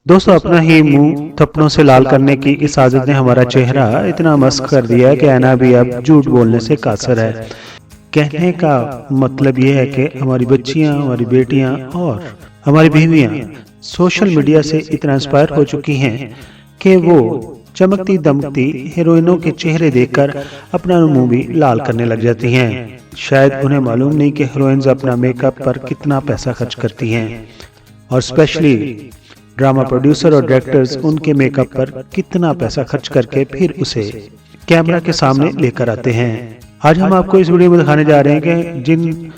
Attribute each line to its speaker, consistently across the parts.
Speaker 1: दोस्तों, अपना ही मुंह थप्पड़ों से लाल करने की इस आदत ने हमारा चेहरा इतना मस्क कर दिया है कि ऐना भी अब झूठ बोलने से कासर है। कहने का मतलब ये है कि हमारी बच्चियां, हमारी बेटियां और हमारी बीवियां सोशल मीडिया से इतना इंस्पायर हो चुकी हैं कि वो चमकती दमकती हीरोइनों के चेहरे देखकर अपना मुंह भी लाल करने लग जाती हैं। शायद उन्हें मालूम नहीं कि हीरोइंस अपना मेकअप पर कितना पैसा खर्च करती हैं और स्पेशली ड्रामा प्रोड्यूसर और डायरेक्टर्स उनके मेकअप पर कितना पैसा खर्च करके फिर उसे कैमरा के सामने लेकर आते हैं। आज हम आपको इस वीडियो में दिखाने जा रहे हैं कि जिन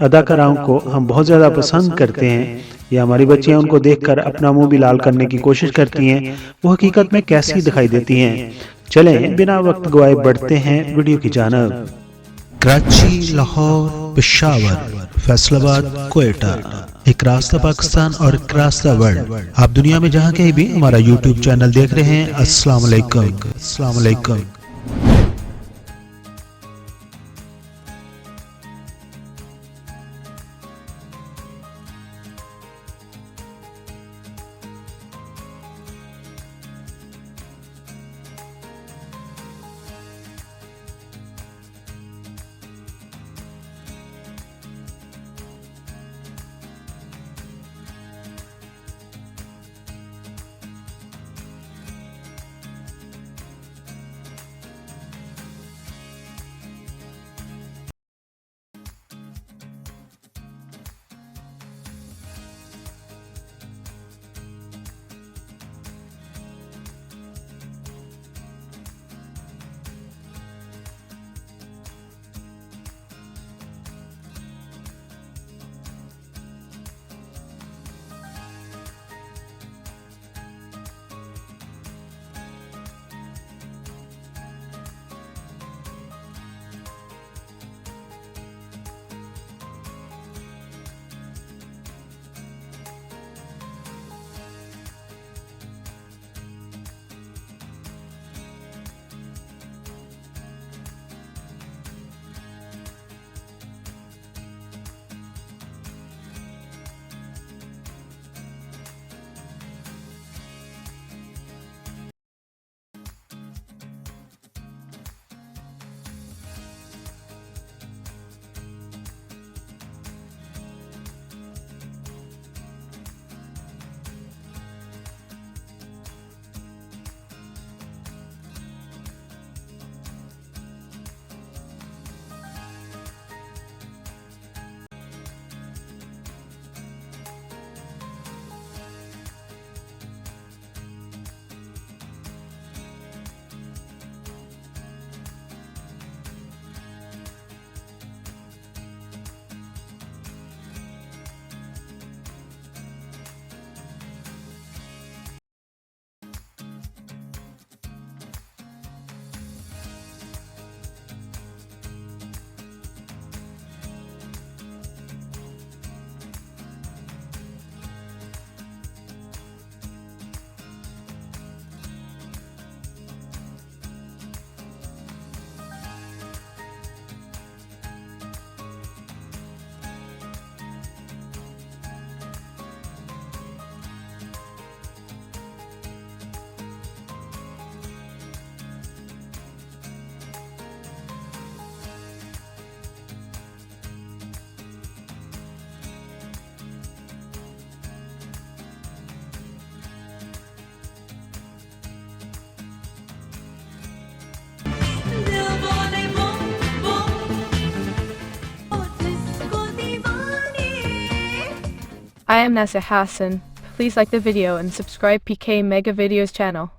Speaker 1: अदाकाराओं को हम बहुत ज़्यादा पसंद करते हैं या हमारी बच्चियां उनको देखकर अपना मुंह भी लाल करने की कोशिश करती हैं, वो हकीकत में कैसी दिखाई देती हैं। चलें बिना वक्त गवाए बढ़ते हैं वीडियो की जानब।
Speaker 2: कराची, लाहौर, पेशावर, फैसलाबाद, कोयटा, एक रास्ता पाकिस्तान और एक रास्ता वर्ल्ड। आप दुनिया में जहां कहीं भी हमारा यूट्यूब चैनल देख रहे हैं, अस्सलाम वालेकुम, अस्सलाम वालेकुम।
Speaker 3: I am Nasser Hassan. Please like the video and subscribe PK Mega Videos channel.